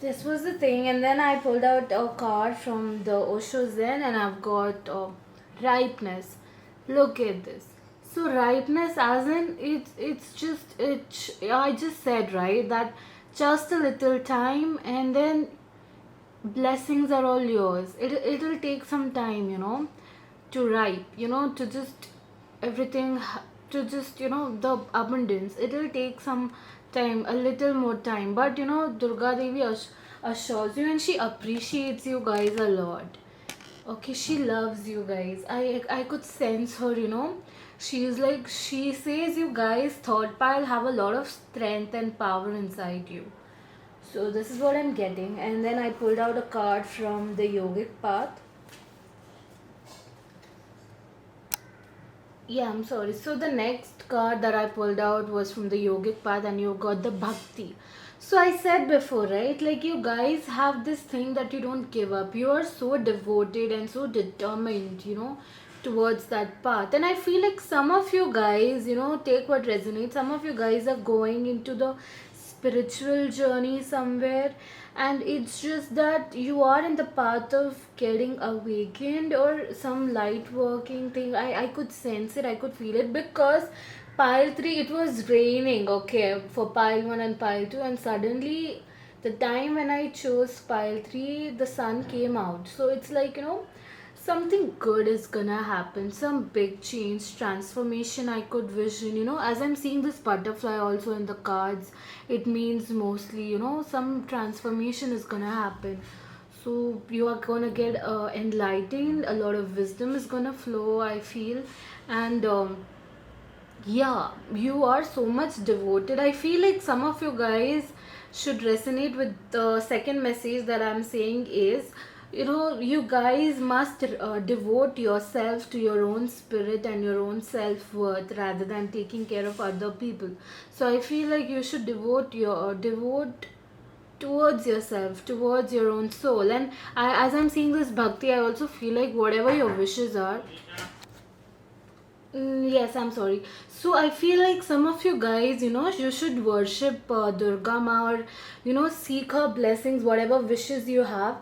S1: this was the thing, and then I pulled out a card from the Osho Zen, and I've got ripeness. Look at this. So ripeness, as in I just said, right, that just a little time, and then blessings are all yours. It'll take some time, to ripe, to just everything, to just the abundance. It'll take some time, a little more time, but Durga Devi assures you, and she appreciates you guys a lot. Okay, she loves you guys. I could sense her, She says you guys third pile have a lot of strength and power inside you. So this is what I'm getting. And then I pulled out a card from the yogic path. Yeah, I'm sorry. So the next card that I pulled out was from the yogic path, and you got the bhakti. So I said before, right? Like you guys have this thing that you don't give up. You are so devoted and so determined, towards that path. And I feel like some of you guys, take what resonates. Some of you guys are going into the spiritual journey somewhere, and it's just that you are in the path of getting awakened or some light working thing. I could sense it, I could feel it, because pile 3 it was raining, okay, for pile 1 and pile 2, and suddenly the time when I chose pile 3 the sun came out. So it's like, something good is gonna happen, some big change, transformation I could vision. As I'm seeing this butterfly also in the cards, it means mostly, some transformation is gonna happen. So you are gonna get enlightened, a lot of wisdom is gonna flow, I feel. And yeah, you are so much devoted. I feel like some of you guys should resonate with the second message that I'm saying is, you guys must devote yourself to your own spirit and your own self-worth rather than taking care of other people. So I feel like you should devote towards yourself, towards your own soul. And as I'm seeing this bhakti, I also feel like whatever your wishes are. Yes, I'm sorry. So I feel like some of you guys, you should worship Durga Ma, or, seek her blessings, whatever wishes you have.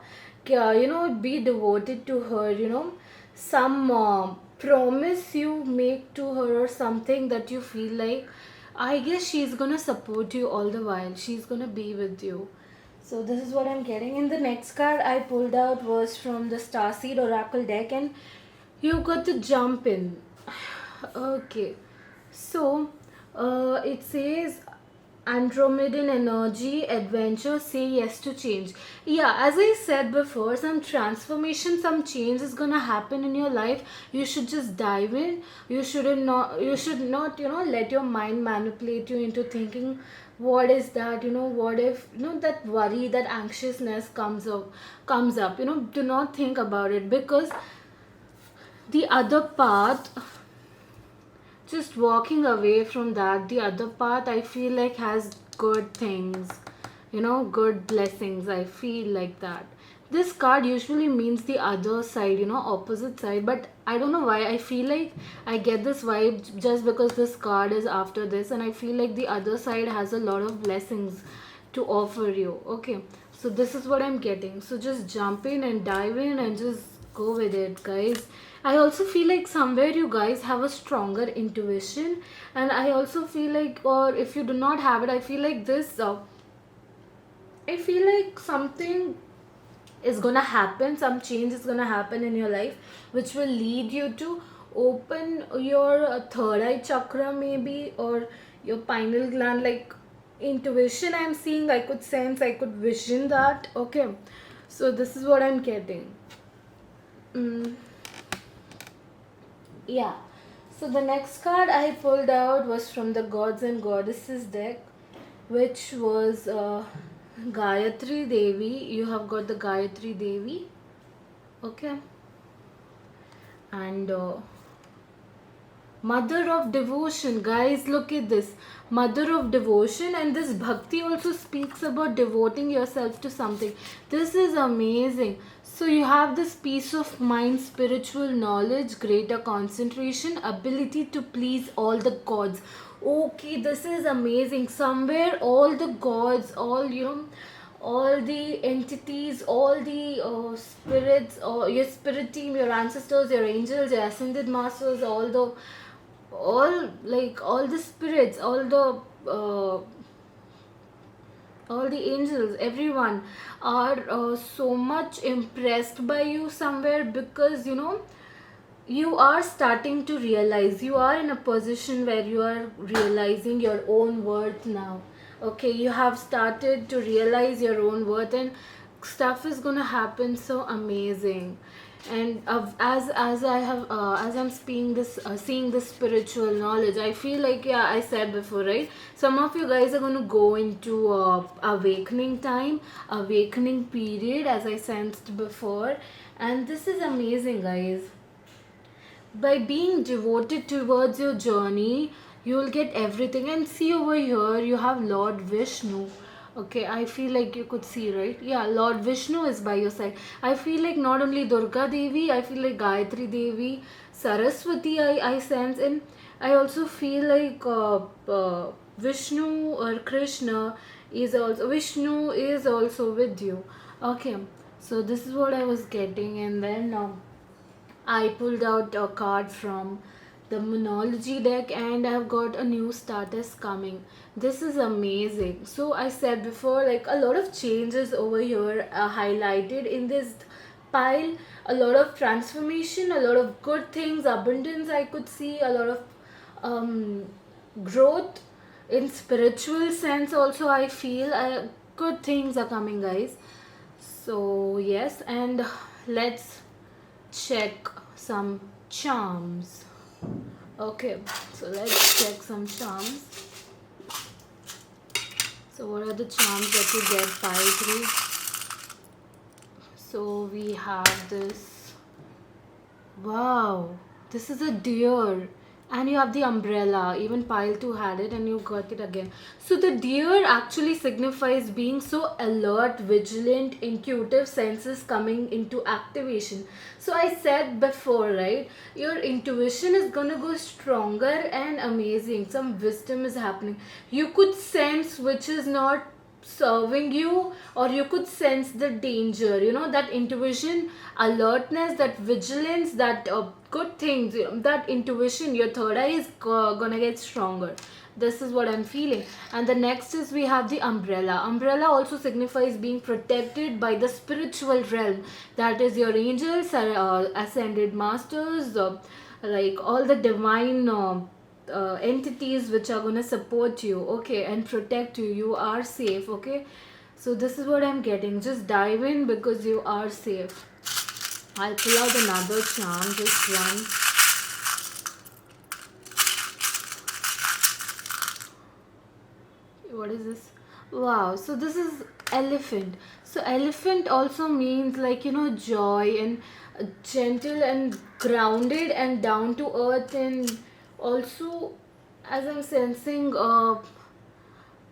S1: Be devoted to her, some promise you make to her or something that you feel like, I guess she's gonna support you all the while. She's gonna be with you. So this is what I'm getting. In the next card I pulled out was from the Starseed Oracle deck, and you got to jump in. Okay, so it says Andromedan energy, adventure, say yes to change. Yeah, as I said before, some transformation, some change is gonna happen in your life. You should just dive in. You should not, let your mind manipulate you into thinking, what is that, what if, that worry, that anxiousness comes up. Do not think about it, because the other path, just walking away from that, the other path I feel like has good things, good blessings, I feel like that. This card usually means the other side, opposite side, but I don't know why I feel like I get this vibe just because this card is after this, and I feel like the other side has a lot of blessings to offer you. Okay, so this is what I'm getting. So just jump in and dive in and just go with it, guys. I also feel like somewhere you guys have a stronger intuition, and I also feel like, or if you do not have it, I feel like I feel like something is gonna happen, some change is gonna happen in your life, which will lead you to open your third eye chakra, maybe, or your pineal gland. Like intuition, I'm seeing, I could sense, I could vision that. Okay, so this is what I'm getting. Mm. Yeah. So the next card I pulled out was from the Gods and Goddesses deck, which was Gayatri Devi. You have got the Gayatri Devi. Okay. And Mother of Devotion. Guys, look at this. Mother of Devotion, and this Bhakti also speaks about devoting yourself to something. This is amazing. So you have this peace of mind, spiritual knowledge, greater concentration, ability to please all the gods. Okay, this is amazing. Somewhere all the gods, all the entities, all the spirits, or your spirit team, your ancestors, your angels, your ascended masters, all the spirits, all the angels, everyone are so much impressed by you somewhere, because you are starting to realize, you are in a position where you are realizing your own worth now. Okay, you have started to realize your own worth, and stuff is gonna happen so amazing. And as I have as I'm seeing this spiritual knowledge, I feel like, yeah, I said before, right, some of you guys are going to go into awakening time, awakening period, as I sensed before. And this is amazing, guys. By being devoted towards your journey, you'll get everything. And see, over here you have Lord Vishnu. Okay, I feel like you could see, right? Yeah, Lord Vishnu is by your side. I feel like not only Durga Devi, I feel like Gayatri Devi, Saraswati, I sense. And I also feel like Vishnu or Krishna is also with you. Okay, so this is what I was getting. And then I pulled out a card from the Monology deck, and I've got a new status coming. This is amazing. So I said before, like, a lot of changes over here highlighted in this pile. A lot of transformation, a lot of good things, abundance I could see, a lot of um, growth in spiritual sense also. I feel good things are coming, guys. So yes, and let's check some charms. Okay, so let's check some charms. So what are the charms that you get, pile 3? So we have this. Wow, this is a deer. And you have the umbrella. Even pile 2 had it, and you got it again. So the deer actually signifies being so alert, vigilant, intuitive senses coming into activation. So I said before, right? Your intuition is gonna go stronger and amazing. Some wisdom is happening. You could sense which is not serving you, or you could sense the danger, that intuition, alertness, that vigilance, that good things, that intuition, your third eye is gonna get stronger. This is what I'm feeling. And the next is we have the umbrella also signifies being protected by the spiritual realm, that is your angels, ascended masters, like all the divine entities which are going to support you, okay, and protect you. You are safe, okay. So this is what I'm getting. Just dive in because you are safe. I'll pull out another charm, just one. What is this? Wow, so this is elephant. So elephant also means, like, joy, and gentle and grounded and down to earth. And also, as I'm sensing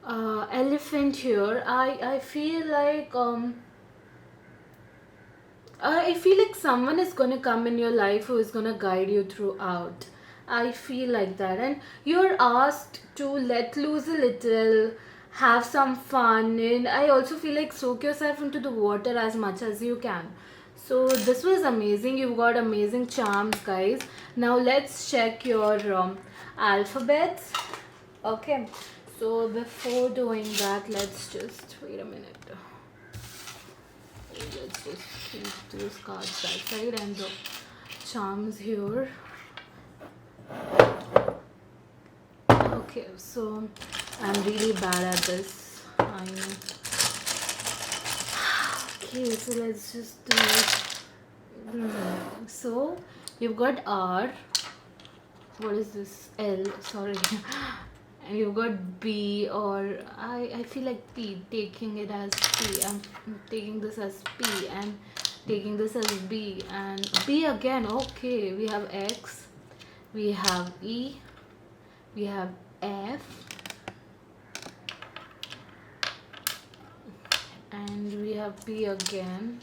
S1: elephant here, I feel like I feel like someone is going to come in your life who is going to guide you throughout. I feel like that. And you're asked to let loose a little, have some fun, and I also feel like soak yourself into the water as much as you can. So this was amazing. You've got amazing charms, guys. Now let's check your alphabets. Okay. So before doing that, let's just wait a minute. Let's just keep those cards that side and the charms here. Okay, so I'm really bad at this, I know. Okay, so let's just do it. So you've got R. What is this? L, sorry. And you've got B, or I feel like P, taking it as P. I'm taking this as P and taking this as B, and B again. Okay, we have X, we have E, we have F, and we have P again.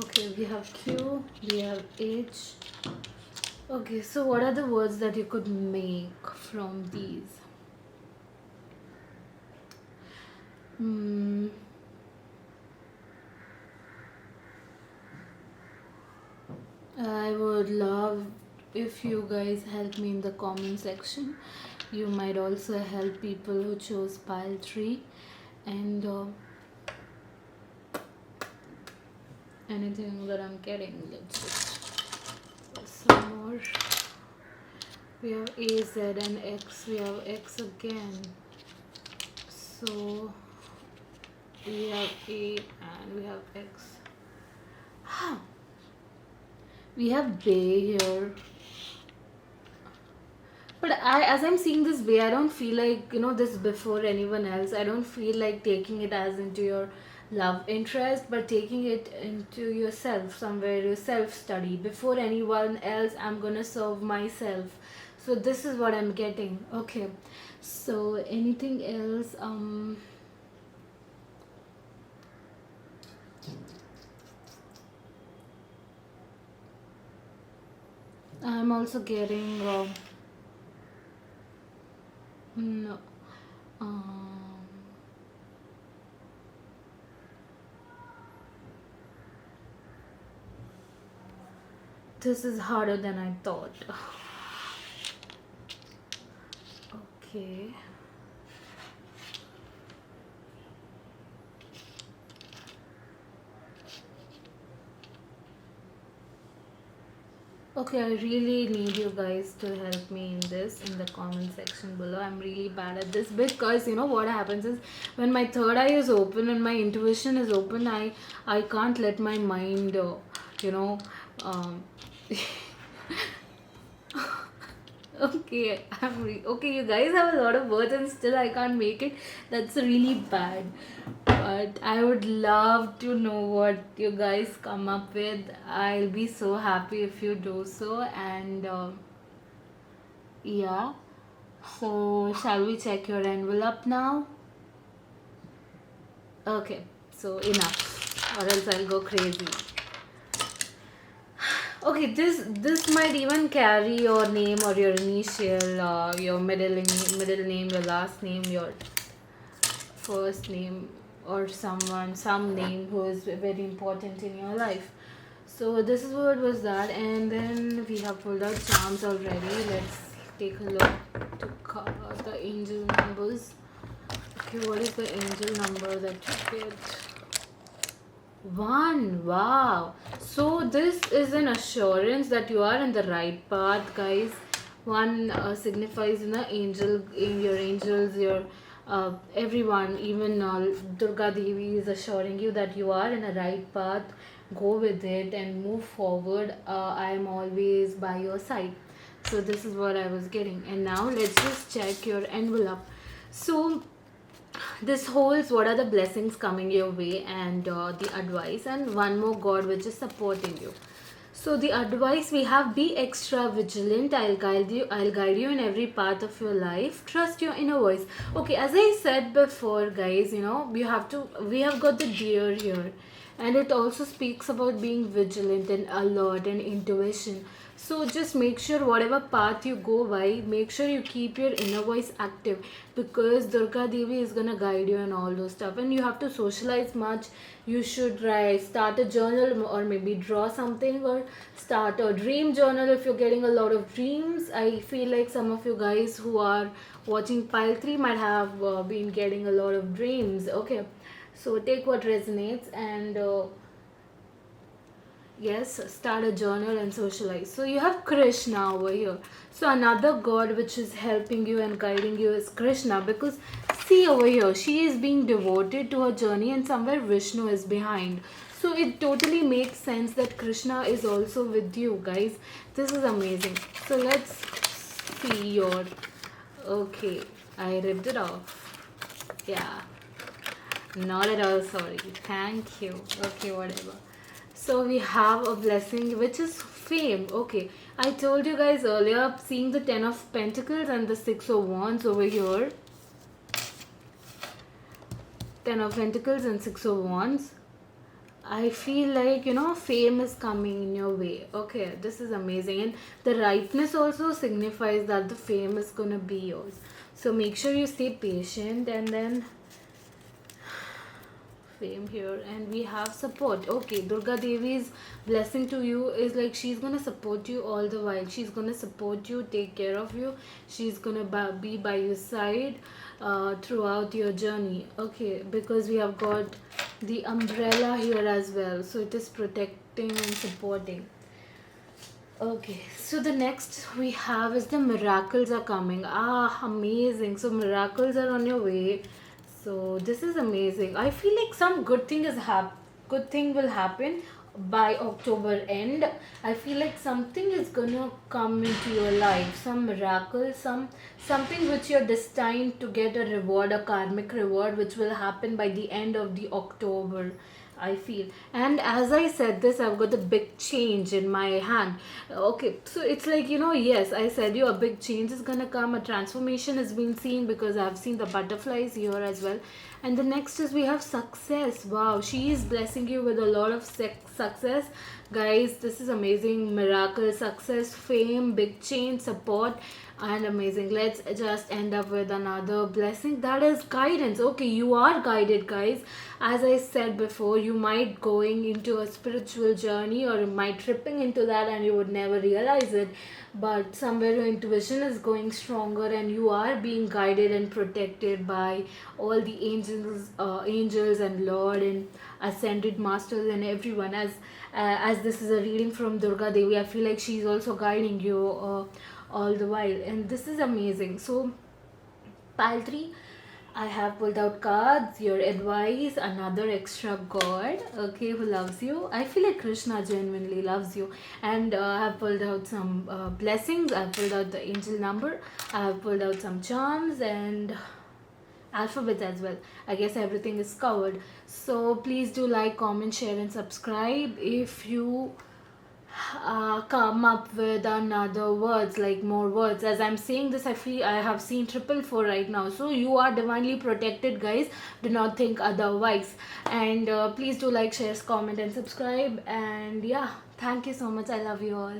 S1: Okay, we have Q, we have H. Okay, so what are the words that you could make from these? I would love if you guys help me in the comment section. You might also help people who chose pile 3, and anything that I'm getting. Let's just some more. We have A, Z, and X. We have X again. So we have A and we have X. We have Bay here. But as I'm seeing this way, I don't feel like, this before anyone else. I don't feel like taking it as into your love interest, but taking it into yourself, somewhere your self study. Before anyone else, I'm gonna serve myself. So this is what I'm getting. Okay. So anything else? I'm also getting no. Um, this is harder than I thought. Okay. Okay, I really need you guys to help me in this in the comment section below. I'm really bad at this because what happens is when my third eye is open and my intuition is open, I can't let my mind you know um okay, okay. You guys have a lot of words and still I can't make it. That's really bad. But I would love to know what you guys come up with. I'll be so happy if you do so. And yeah. So, shall we check your envelope now? Okay. So, enough. Or else I'll go crazy. Okay, this might even carry your name or your initial, your middle name, your last name, your first name, or some name who is very important in your life. So this is what was that, and then we have pulled out charms already. Let's take a look to cover the angel numbers. Okay, what is the angel number that you get? One. Wow. So this is an assurance that you are in the right path, guys. One signifies in your angels, your everyone, even Durga Devi is assuring you that you are in a right path. Go with it and move forward. I am always by your side. So this is what I was getting. And now let's just check your envelope. So this holds what are the blessings coming your way and the advice, and one more god which is supporting you. So the advice we have: be extra vigilant. I'll guide you in every part of your life. Trust your inner voice. Okay, as I said before, guys, we have got the deer here, and it also speaks about being vigilant and alert and intuition. So just make sure whatever path you go by, make sure you keep your inner voice active, because Durga Devi is gonna guide you and all those stuff. And you have to socialize much. You should start a journal, or maybe draw something, or start a dream journal if you're getting a lot of dreams. I feel like some of you guys who are watching pile 3 might have been getting a lot of dreams. Okay, so take what resonates, and yes, start a journal and socialize. So you have Krishna over here. So another god which is helping you and guiding you is Krishna, because see over here, she is being devoted to her journey and somewhere Vishnu is behind. So it totally makes sense that Krishna is also with you, guys. This is amazing. So let's see your. Okay, I ripped it off. Yeah, not at all sorry. Thank you. Okay, whatever. So we have a blessing which is fame. Okay, I told you guys earlier, seeing the 10 of Pentacles and the 6 of Wands over here. 10 of Pentacles and 6 of Wands. I feel like, fame is coming in your way. Okay, this is amazing. And the rightness also signifies that the fame is going to be yours. So make sure you stay patient, and then fame here. And we have support. Okay, Durga Devi's blessing to you is like she's gonna support you all the while. She's gonna support you, take care of you. She's gonna be by your side throughout your journey. Okay, because we have got the umbrella here as well, so it is protecting and supporting. Okay, so the next we have is the miracles are coming. Ah, amazing. So miracles are on your way. So this is amazing. I feel like some good thing will happen by October end, I feel like something is gonna come into your life, some miracle, something which you're destined to get a reward, a karmic reward, which will happen by the end of the October. I feel. And as I said this, I've got a big change in my hand. Okay, so it's like, yes, I said you a big change is gonna come, a transformation has been seen because I've seen the butterflies here as well. And the next is we have success. Wow, she is blessing you with a lot of success. Guys, this is amazing. Miracle, success, fame, big change, support, and amazing. Let's just end up with another blessing, that is guidance. Okay, you are guided, guys. As I said before, you might going into a spiritual journey, or you might tripping into that and you would never realize it, but somewhere your intuition is going stronger and you are being guided and protected by all the angels and Lord and ascended masters and everyone. As this is a reading from Durga Devi, I feel like she's also guiding you all the while, and this is amazing. So pile 3, I have pulled out cards, your advice, another extra god, okay, who loves you. I feel like Krishna genuinely loves you. And I have pulled out some blessings, I have pulled out the angel number, I have pulled out some charms, and alphabet as well. I guess everything is covered. So please do like, comment, share, and subscribe. If you come up with another words, like more words, as I'm saying this, I feel I have seen 444 right now, so you are divinely protected, guys. Do not think otherwise. And please do like, share, comment, and subscribe. And yeah, thank you so much. I love you all.